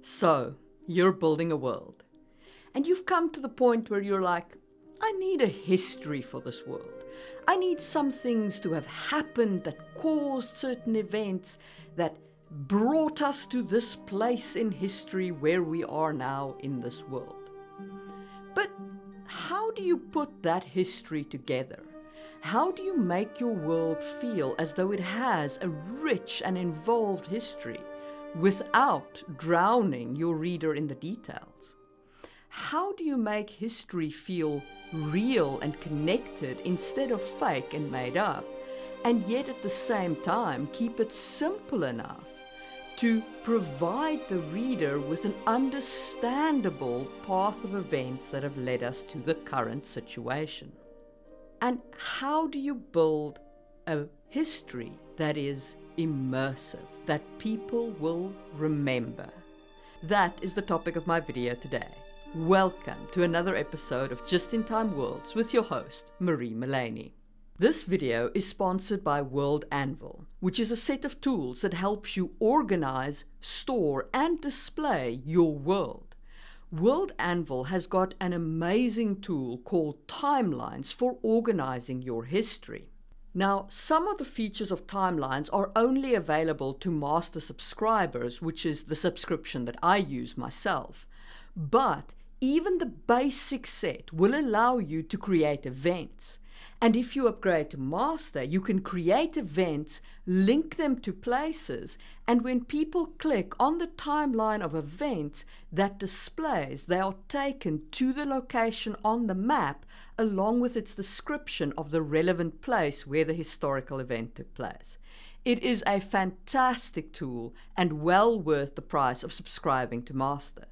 So, you're building a world, and you've come to the point where you're like, I need a history for this world. I need some things to have happened that caused certain events that brought us to this place in history where we are now in this world. But how do you put that history together? How do you make your world feel as though it has a rich and involved history without drowning your reader in the details? How do you make history feel real and connected instead of fake and made up, and yet at the same time keep it simple enough to provide the reader with an understandable path of events that have led us to the current situation? And how do you build a history that is immersive, that people will remember? That is the topic of my video today. Welcome to another episode of Just in Time Worlds with your host, Marie Mullaney. This video is sponsored by Worldbuilding, which is a set of tools that helps you organize, store, and display your world. Worldbuilding has got an amazing tool called timelines for organizing your history. Now, some of the features of timelines are only available to master subscribers, which is the subscription that I use myself. But even the basic set will allow you to create events. And if you upgrade to Master, you can create events, link them to places, and when people click on the timeline of events that displays, they are taken to the location on the map along with its description of the relevant place where the historical event took place. It is a fantastic tool and well worth the price of subscribing to Master.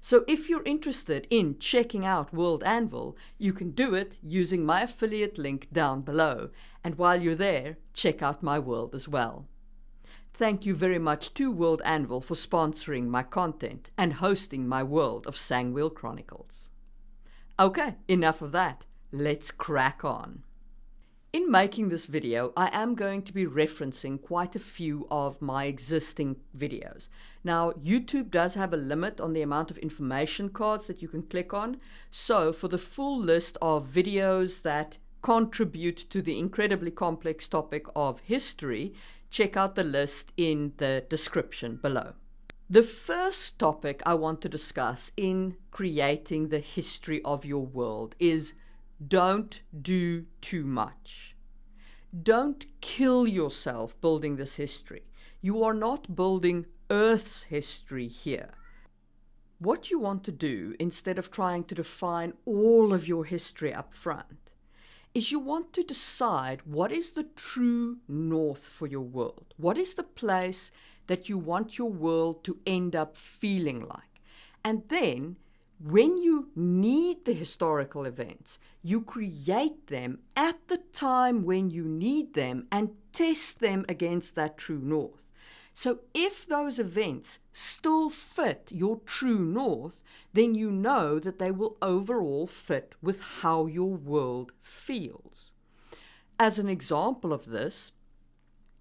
So if you're interested in checking out Worldbuilding, you can do it using my affiliate link down below. And while you're there, check out my world as well. Thank you very much to Worldbuilding for sponsoring my content and hosting my world of Sangwheel Chronicles. Okay, enough of that. Let's crack on. In making this video, I am going to be referencing quite a few of my existing videos. Now, YouTube does have a limit on the amount of information cards that you can click on. So for the full list of videos that contribute to the incredibly complex topic of history, check out the list in the description below. The first topic I want to discuss in creating the history of your world is don't do too much. Don't kill yourself building this history. You are not building Earth's history here. What you want to do, instead of trying to define all of your history up front, is you want to decide what is the true north for your world. What is the place that you want your world to end up feeling like? And then when you need the historical events, you create them at the time when you need them and test them against that true north. So if those events still fit your true north, then you know that they will overall fit with how your world feels. As an example of this,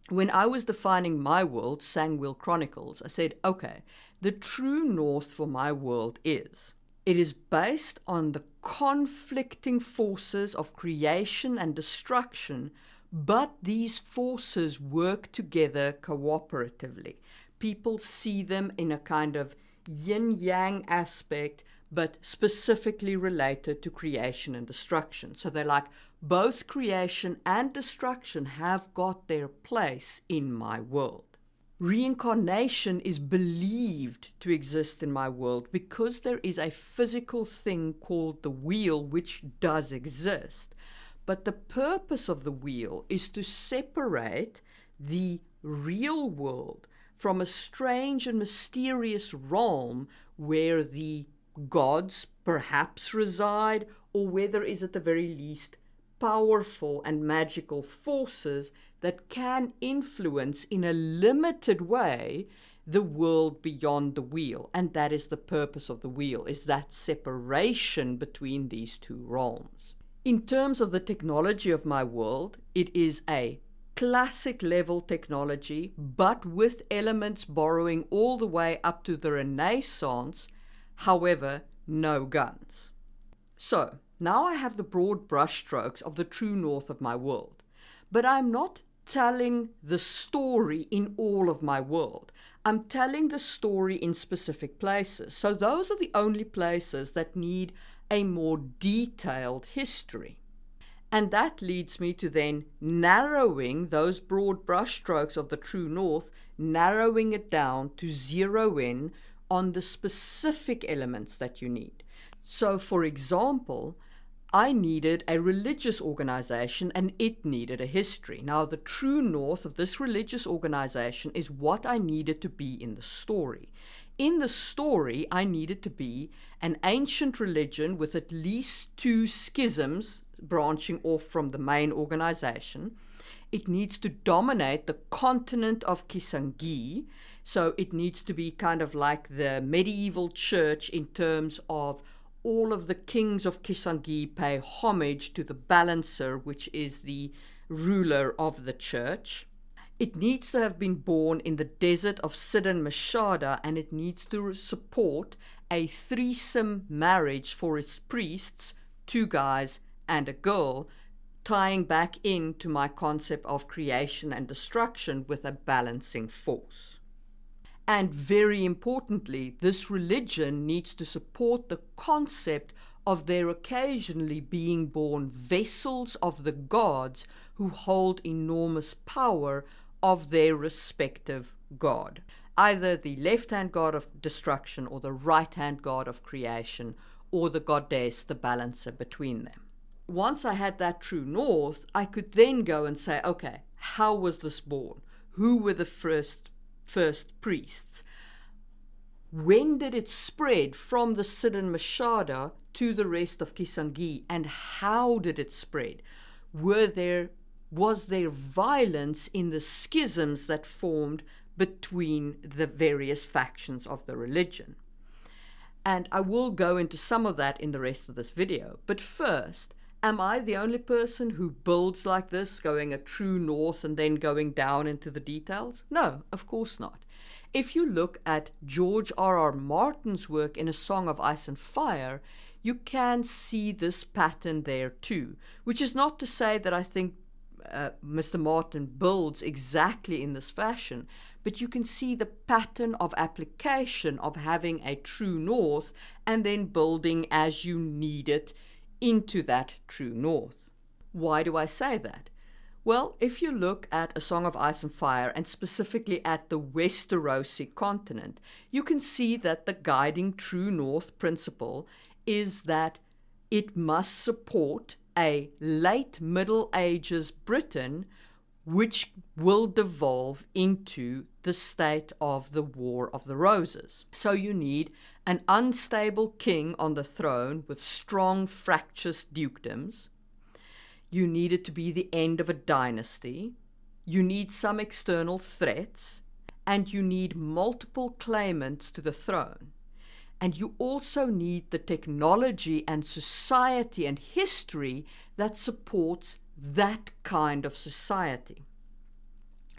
when I was defining my world, Sangwheel Chronicles, I said, okay, the true north for my world is... It is based on the conflicting forces of creation and destruction, but these forces work together cooperatively. People see them in a kind of yin-yang aspect, but specifically related to creation and destruction. So they're like, both creation and destruction have got their place in my world. Reincarnation is believed to exist in my world because there is a physical thing called the wheel which does exist. But the purpose of the wheel is to separate the real world from a strange and mysterious realm where the gods perhaps reside, or where there is at the very least powerful and magical forces that can influence in a limited way the world beyond the wheel. And that is the purpose of the wheel, is that separation between these two realms. In terms of the technology of my world, it is a classic level technology, but with elements borrowing all the way up to the Renaissance, however, no guns. So, now I have the broad brushstrokes of the true north of my world, but I'm not telling the story in all of my world. I'm telling the story in specific places. So those are the only places that need a more detailed history. And that leads me to then narrowing those broad brushstrokes of the true north, narrowing it down to zero in on the specific elements that you need. So, for example, I needed a religious organization and it needed a history. Now, the true north of this religious organization is what I needed to be in the story. In the story, I needed to be an ancient religion with at least 2 schisms branching off from the main organization. It needs to dominate the continent of Kisangani, so it needs to be kind of like the medieval church in terms of all of the kings of Kisangani pay homage to the balancer, which is the ruler of the church. It needs to have been born in the desert of Sidon Mashada, and it needs to support a threesome marriage for its priests, 2 guys and a girl, tying back into my concept of creation and destruction with a balancing force. And very importantly, this religion needs to support the concept of there occasionally being born vessels of the gods who hold enormous power of their respective god, either the left-hand god of destruction or the right-hand god of creation, or the goddess, the balancer between them. Once I had that true north, I could then go and say, okay, how was this born? Who were the first priests? When did it spread from the Sidon Mashada to the rest of Kisangani, and how did it spread? Was there violence in the schisms that formed between the various factions of the religion? And I will go into some of that in the rest of this video. But first, am I the only person who builds like this, going a true north and then going down into the details? No, of course not. If you look at George R.R. Martin's work in A Song of Ice and Fire, you can see this pattern there too, which is not to say that I think Mr. Martin builds exactly in this fashion, but you can see the pattern of application of having a true north and then building as you need it into that true north. Why do I say that? Well, if you look at A Song of Ice and Fire, and specifically at the Westerosi continent, you can see that the guiding true north principle is that it must support a late Middle Ages Britain, which will devolve into the state of the War of the Roses. So you need an unstable king on the throne with strong fractious dukedoms. You need it to be the end of a dynasty. You need some external threats, and you need multiple claimants to the throne. And you also need the technology and society and history that supports that kind of society.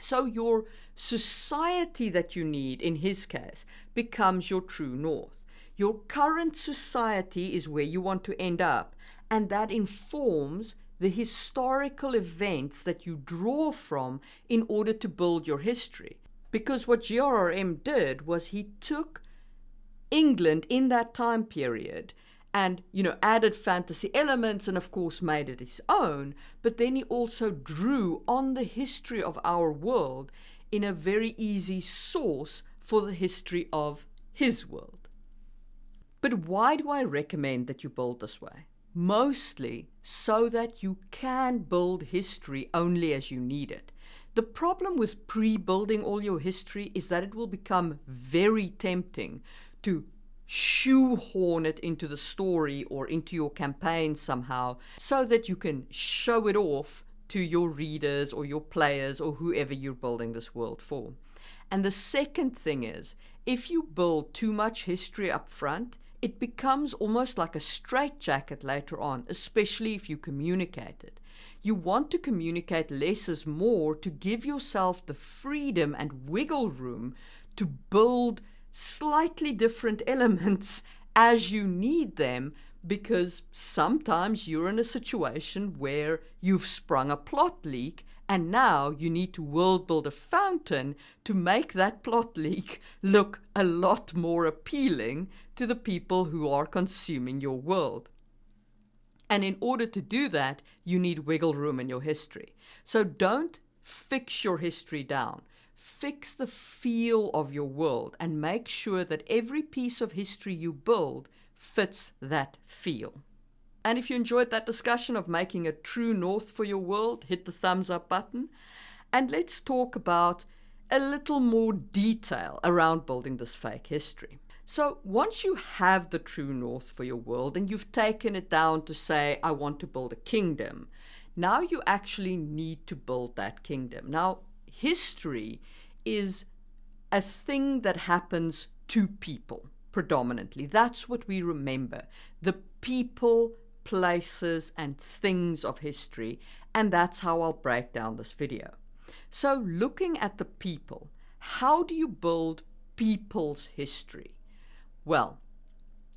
So your society that you need, in his case, becomes your true north. Your current society is where you want to end up, and that informs the historical events that you draw from in order to build your history. Because what GRRM did was he took England in that time period and, added fantasy elements and of course made it his own, but then he also drew on the history of our world in a very easy source for the history of his world. But why do I recommend that you build this way? Mostly so that you can build history only as you need it. The problem with pre-building all your history is that it will become very tempting to shoehorn it into the story or into your campaign somehow so that you can show it off to your readers or your players or whoever you're building this world for. And the second thing is, if you build too much history up front, it becomes almost like a straitjacket later on, especially if you communicate it. You want to communicate less is more to give yourself the freedom and wiggle room to build slightly different elements as you need them, because sometimes you're in a situation where you've sprung a plot leak and now you need to world build a fountain to make that plot leak look a lot more appealing to the people who are consuming your world. And in order to do that, you need wiggle room in your history. So don't fix your history down. Fix the feel of your world and make sure that every piece of history you build fits that feel. And if you enjoyed that discussion of making a true north for your world, hit the thumbs up button. And let's talk about a little more detail around building this fake history. So once you have the true north for your world and you've taken it down to say, I want to build a kingdom, now you actually need to build that kingdom. Now, history is a thing that happens to people predominantly. That's what we remember. The people, places, and things of history. And that's how I'll break down this video. So looking at the people, how do you build people's history? Well,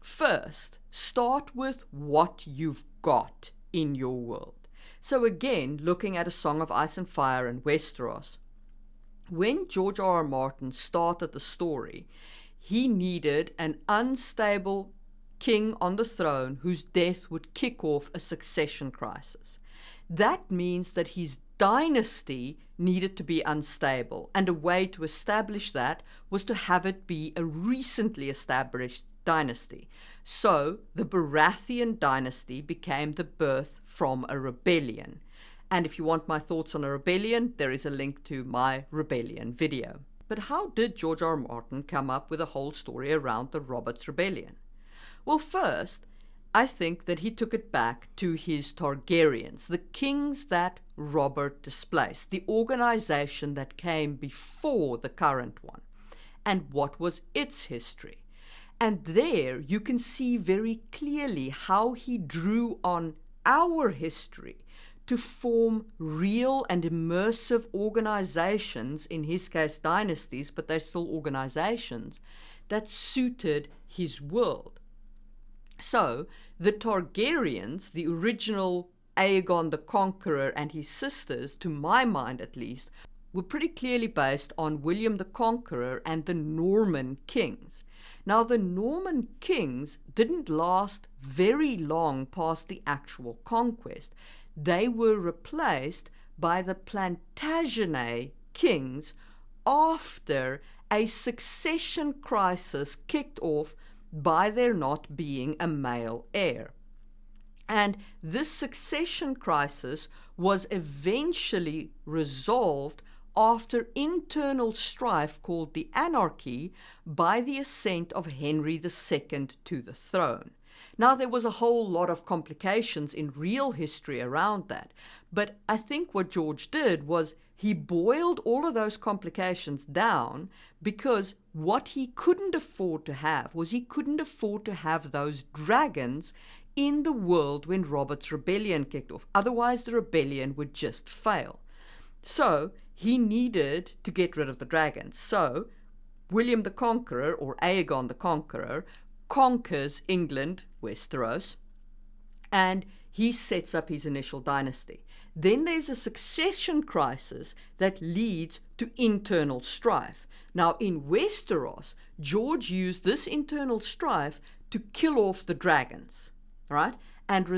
first, start with what you've got in your world. So again, looking at A Song of Ice and Fire and Westeros, when George R.R. Martin started the story, he needed an unstable king on the throne whose death would kick off a succession crisis. That means that his dynasty needed to be unstable, and a way to establish that was to have it be a recently established dynasty. So the Baratheon dynasty became the birth from a rebellion. And if you want my thoughts on a rebellion, there is a link to my rebellion video. But how did George R. R. Martin come up with a whole story around the Roberts Rebellion? Well, first, I think that he took it back to his Targaryens, the kings that Robert displaced, the organization that came before the current one, and what was its history. And there you can see very clearly how he drew on our history to form real and immersive organizations, in his case dynasties, but they're still organizations, that suited his world. So the Targaryens, the original Aegon the Conqueror and his sisters, to my mind at least, were pretty clearly based on William the Conqueror and the Norman kings. Now, the Norman kings didn't last very long past the actual conquest. They were replaced by the Plantagenet kings after a succession crisis kicked off by there not being a male heir. And this succession crisis was eventually resolved after internal strife called the Anarchy by the ascent of Henry II to the throne. Now, there was a whole lot of complications in real history around that, but I think what George did was he boiled all of those complications down, because what he couldn't afford to have was he couldn't afford to have those dragons in the world when Robert's Rebellion kicked off. Otherwise, the rebellion would just fail. So he needed to get rid of the dragons. So William the Conqueror, or Aegon the Conqueror, conquers England, Westeros, and he sets up his initial dynasty. Then there's a succession crisis that leads to internal strife. Now, in Westeros, George used this internal strife to kill off the dragons, right? And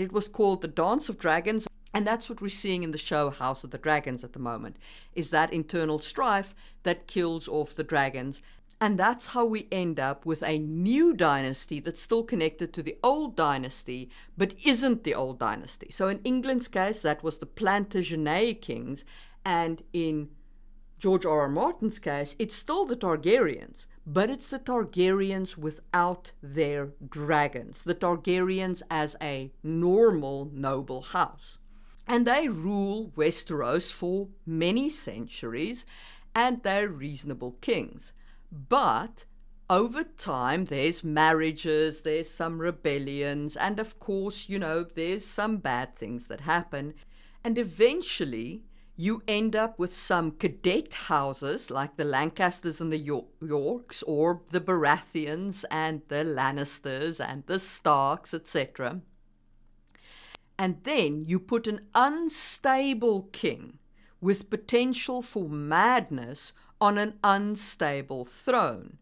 it was called the Dance of Dragons, and that's what we're seeing in the show House of the Dragons at the moment, is that internal strife that kills off the dragons. And that's how we end up with a new dynasty that's still connected to the old dynasty, but isn't the old dynasty. So in England's case, that was the Plantagenet kings. And in George R. R. Martin's case, it's still the Targaryens, but it's the Targaryens without their dragons. The Targaryens as a normal noble house. And they rule Westeros for many centuries, and they're reasonable kings. But over time, there's marriages, there's some rebellions, and of course, there's some bad things that happen. And eventually, you end up with some cadet houses like the Lancasters and the Yorks, or the Baratheons and the Lannisters and the Starks, etc. And then you put an unstable king with potential for madness on an unstable throne.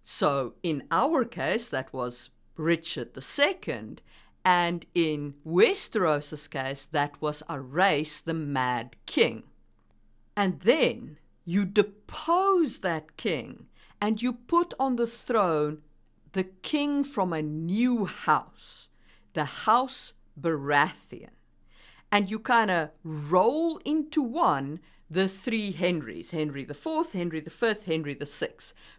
So in our case, that was Richard II, and in Westeros' case, that was Aerys, the Mad King. And then you depose that king, and you put on the throne the king from a new house, the House Baratheon. And you kind of roll into one the three Henrys, Henry IV, Henry V, Henry VI,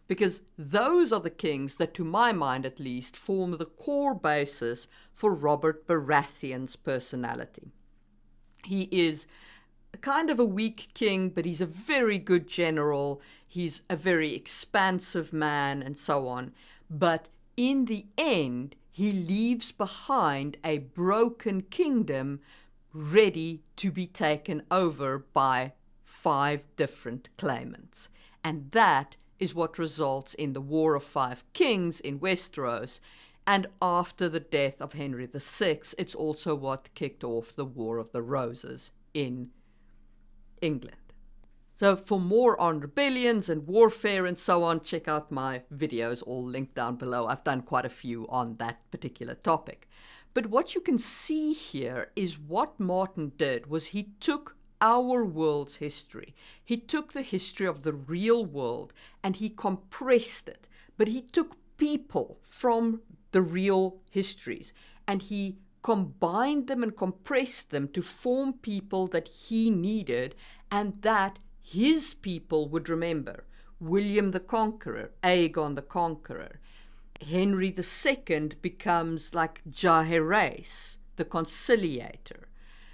because those are the kings that, to my mind at least, form the core basis for Robert Baratheon's personality. He is kind of a weak king, but he's a very good general, he's a very expansive man, and so on. But in the end, he leaves behind a broken kingdom ready to be taken over by 5 different claimants. And that is what results in the War of 5 Kings in Westeros. And after the death of Henry VI, it's also what kicked off the War of the Roses in England. So for more on rebellions and warfare and so on, check out my videos, all linked down below. I've done quite a few on that particular topic. But what you can see here is what Martin did was he took our world's history. He took the history of the real world and he compressed it. But he took people from the real histories and he combined them and compressed them to form people that he needed and that his people would remember. William the Conqueror, Aegon the Conqueror. Henry II becomes like Jaehaerys, the conciliator.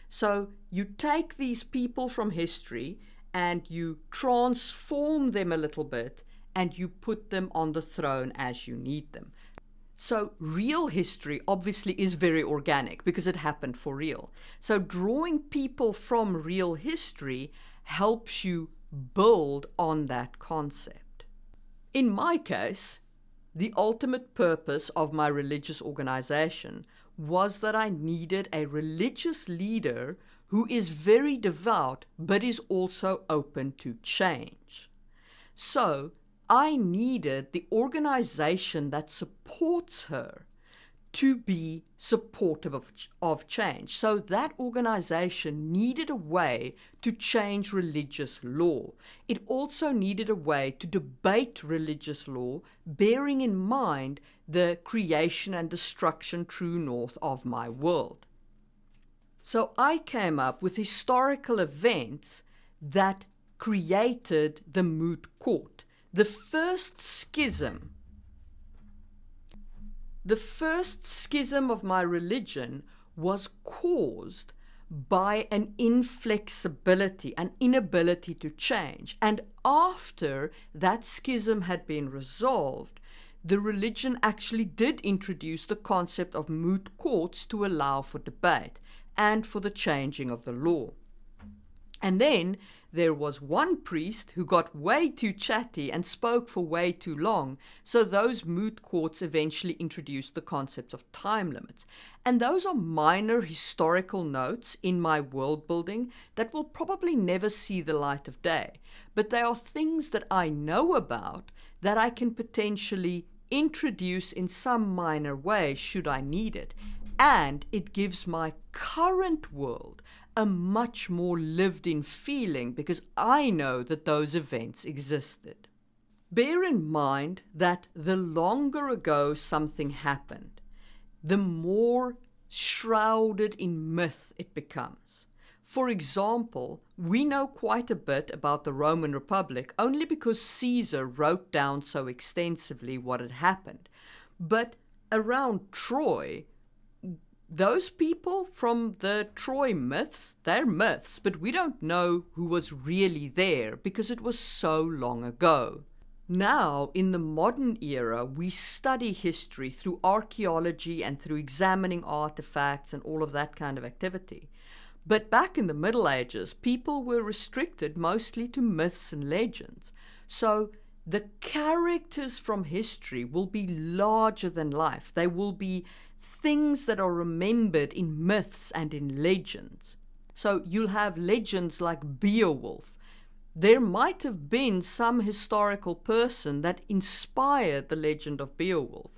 So you take these people from history and you transform them a little bit and you put them on the throne as you need them. So real history obviously is very organic because it happened for real. So drawing people from real history helps you build on that concept. In my case, the ultimate purpose of my religious organization was that I needed a religious leader who is very devout but is also open to change. So I needed the organization that supports her to be supportive of change. So that organization needed a way to change religious law. It also needed a way to debate religious law, bearing in mind the creation and destruction true north of my world. So I came up with historical events that created the moot court. The first schism of my religion was caused by an inflexibility, an inability to change. And after that schism had been resolved, the religion actually did introduce the concept of moot courts to allow for debate and for the changing of the law. And then there was one priest who got way too chatty and spoke for way too long, so those moot courts eventually introduced the concept of time limits. And those are minor historical notes in my world building that will probably never see the light of day. But they are things that I know about that I can potentially introduce in some minor way should I need it. And it gives my current world a much more lived-in feeling because I know that those events existed. Bear in mind that the longer ago something happened, the more shrouded in myth it becomes. For example, we know quite a bit about the Roman Republic only because Caesar wrote down so extensively what had happened. But around Troy, those people from the Troy myths, they're myths, but we don't know who was really there because it was so long ago. Now, in the modern era, we study history through archaeology and through examining artifacts and all of that kind of activity. But back in the Middle Ages, people were restricted mostly to myths and legends. So the characters from history will be larger than life. They will be things that are remembered in myths and in legends. So you'll have legends like Beowulf. There might have been some historical person that inspired the legend of Beowulf.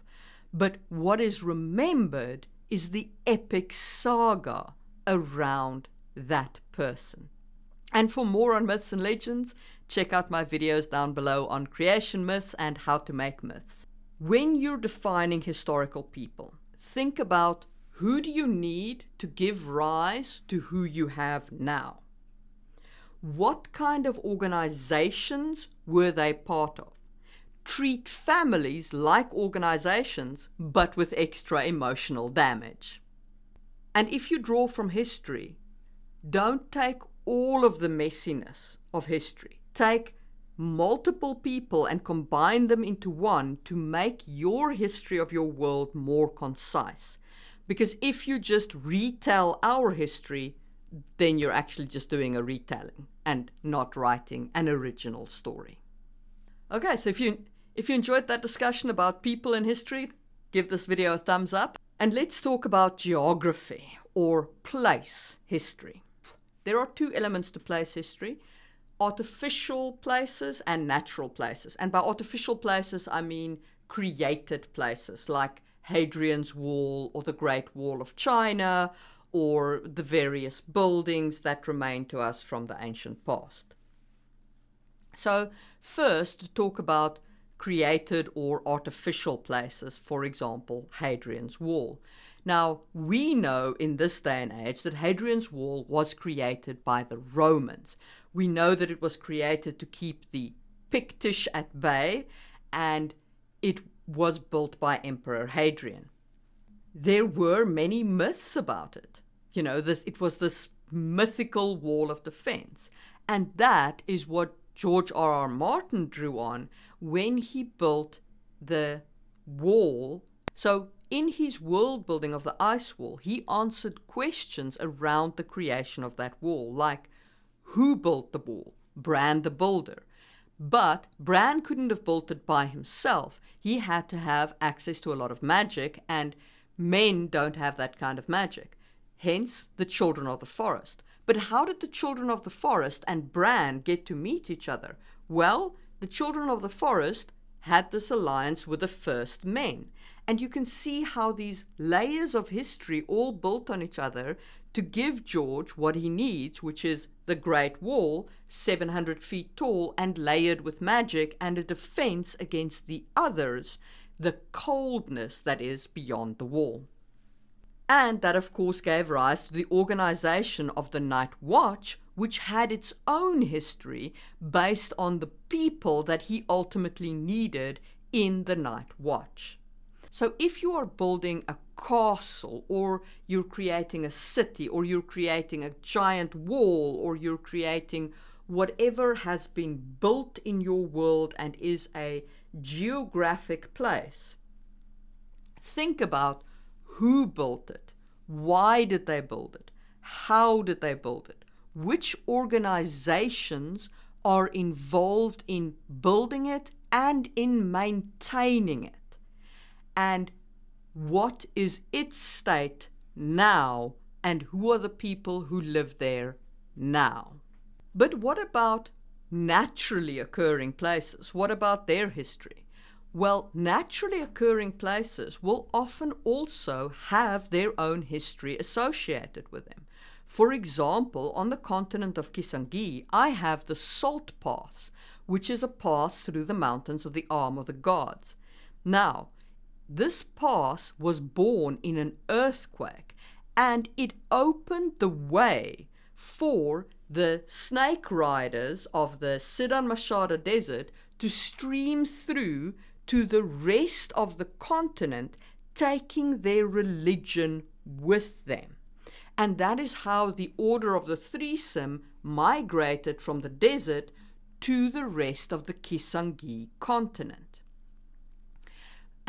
But what is remembered is the epic saga around that person. And for more on myths and legends, check out my videos down below on creation myths and how to make myths. When you're defining historical people, think about who do you need to give rise to who you have now? What kind of organizations were they part of? Treat families like organizations, but with extra emotional damage. And if you draw from history, don't take all of the messiness of history. Take multiple people and combine them into one to make your history of your world more concise. Because if you just retell our history, then you're actually just doing a retelling and not writing an original story. Okay, so if you enjoyed that discussion about people in history, give this video a thumbs up. And let's talk about geography or place history. There are two elements to place history: artificial places and natural places. And by artificial places, I mean created places like Hadrian's Wall or the Great Wall of China or the various buildings that remain to us from the ancient past. So first, to talk about created or artificial places, for example, Hadrian's Wall. Now, we know in this day and age that Hadrian's Wall was created by the Romans. We know that it was created to keep the Pictish at bay, and it was built by Emperor Hadrian. There were many myths about it. You know, it was this mythical wall of defense, and that is what George R.R. Martin drew on when he built the wall. So in his world building of the ice wall, he answered questions around the creation of that wall, like who built the wall? Bran the builder. But Bran couldn't have built it by himself. He had to have access to a lot of magic, and men don't have that kind of magic. Hence, the children of the forest. But how did the children of the forest and Bran get to meet each other? Well, the children of the forest had this alliance with the first men. And you can see how these layers of history all built on each other to give George what he needs, which is the Great Wall, 700 feet tall and layered with magic, and a defense against the others, the coldness that is beyond the wall. And that, of course, gave rise to the organization of the Night Watch, which had its own history based on the people that he ultimately needed in the Night Watch. So if you are building a castle, or you're creating a city, or you're creating a giant wall, or you're creating whatever has been built in your world and is a geographic place, think about who built it, why did they build it, how did they build it, which organizations are involved in building it and in maintaining it, and what is its state now, and who are the people who live there now. But what about naturally occurring places? What about their history? Well, naturally occurring places will often also have their own history associated with them. For example, on the continent of Kisangani, I have the Salt Pass, which is a pass through the mountains of the Arm of the Gods. Now, this pass was born in an earthquake, and it opened the way for the snake riders of the Sidan Mashada Desert to stream through to the rest of the continent, taking their religion with them. And that is how the Order of the Threesome migrated from the desert to the rest of the Kisangani continent.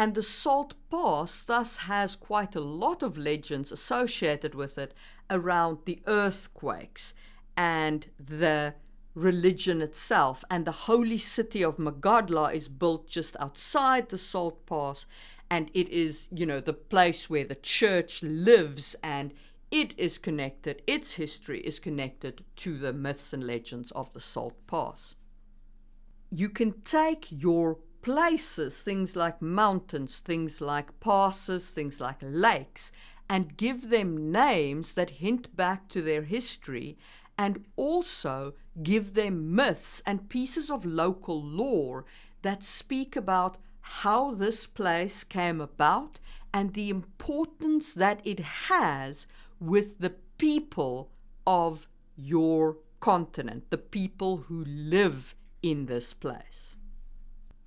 And the Salt Pass thus has quite a lot of legends associated with it around the earthquakes and the religion itself. And the holy city of Magadla is built just outside the Salt Pass, and it is, the place where the church lives, and it is connected, its history is connected to the myths and legends of the Salt Pass. You can take your places, things like mountains, things like passes, things like lakes, and give them names that hint back to their history, and also give them myths and pieces of local lore that speak about how this place came about and the importance that it has with the people of your continent, the people who live in this place.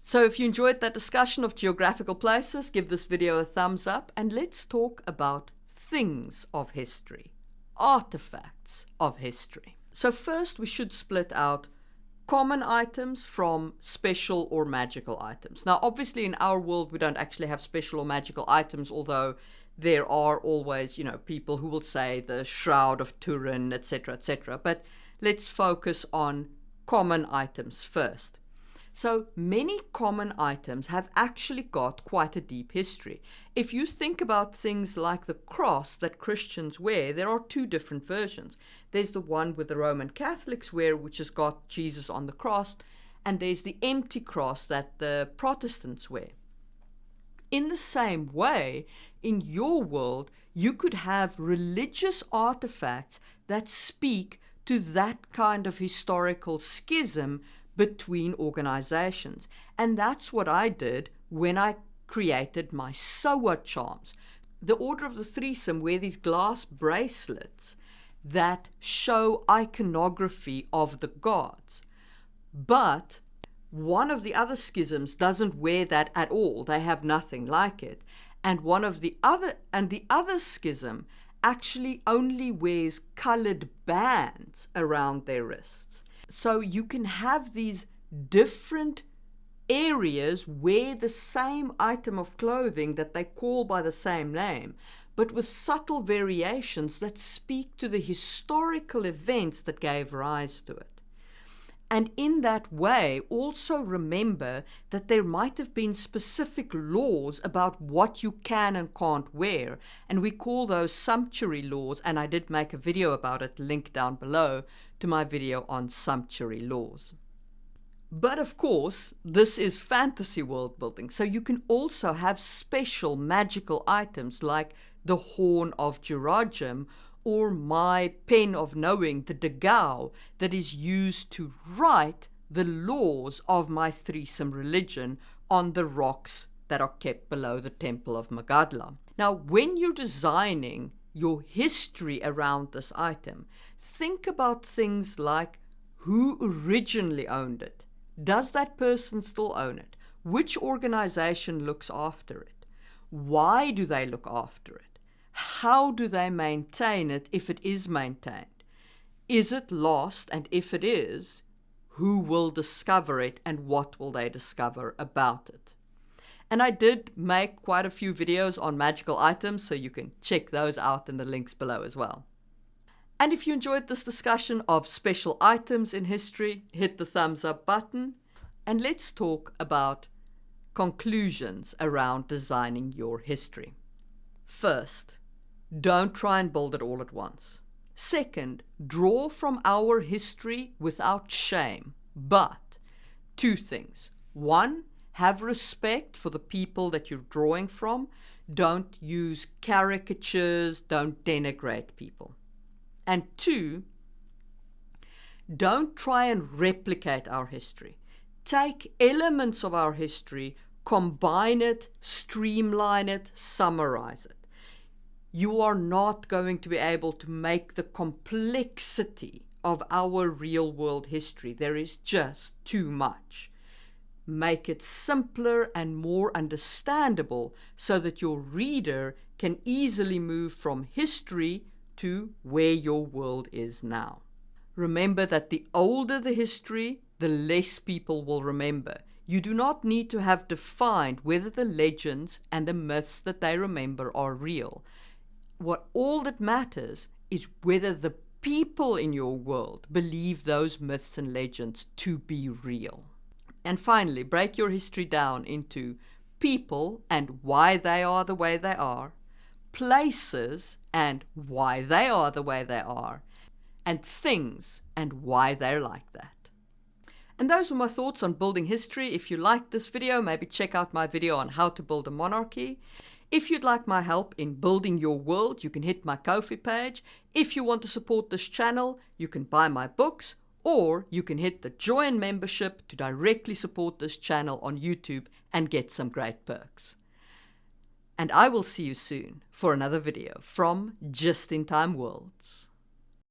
So if you enjoyed that discussion of geographical places, give this video a thumbs up, and let's talk about things of history, artifacts of history. So first we should split out common items from special or magical items. Now obviously in our world we don't actually have special or magical items, although there are always, people who will say the Shroud of Turin, etc., etc. But let's focus on common items first. So many common items have actually got quite a deep history. If you think about things like the cross that Christians wear, there are two different versions. There's the one with the Roman Catholics wear, which has got Jesus on the cross, and there's the empty cross that the Protestants wear. In the same way, in your world, you could have religious artifacts that speak to that kind of historical schism between organizations. And that's what I did when I created my Soa charms. The Order of the Threesome wear these glass bracelets that show iconography of the gods. But one of the other schisms doesn't wear that at all. They have nothing like it. And the other schism actually only wears colored bands around their wrists. So you can have these different areas where the same item of clothing that they call by the same name, but with subtle variations that speak to the historical events that gave rise to it. And in that way, also remember that there might have been specific laws about what you can and can't wear, and we call those sumptuary laws, and I did make a video about it, link down below to my video on sumptuary laws. But of course, this is fantasy world building, so you can also have special magical items like the Horn of Jurajim, or my pen of knowing, the Dagao, that is used to write the laws of my threesome religion on the rocks that are kept below the Temple of Magadla. Now, when you're designing your history around this item, think about things like who originally owned it. Does that person still own it? Which organization looks after it? Why do they look after it? How do they maintain it if it is maintained? Is it lost? And if it is, who will discover it and what will they discover about it? And I did make quite a few videos on magical items, so you can check those out in the links below as well. And if you enjoyed this discussion of special items in history, hit the thumbs up button, and let's talk about conclusions around designing your history. First, don't try and build it all at once. Second, draw from our history without shame. But two things. One, have respect for the people that you're drawing from. Don't use caricatures. Don't denigrate people. And two, don't try and replicate our history. Take elements of our history, combine it, streamline it, summarize it. You are not going to be able to make the complexity of our real world history. There is just too much. Make it simpler and more understandable so that your reader can easily move from history to where your world is now. Remember that the older the history, the less people will remember. You do not need to have defined whether the legends and the myths that they remember are real. All that matters is whether the people in your world believe those myths and legends to be real. And finally, break your history down into people and why they are the way they are, places and why they are the way they are, and things and why they're like that. And those were my thoughts on building history. If you liked this video, maybe check out my video on how to build a monarchy. If you'd like my help in building your world, you can hit my Ko-fi page. If you want to support this channel, you can buy my books, or you can hit the Join membership to directly support this channel on YouTube and get some great perks. And I will see you soon for another video from Just in Time Worlds.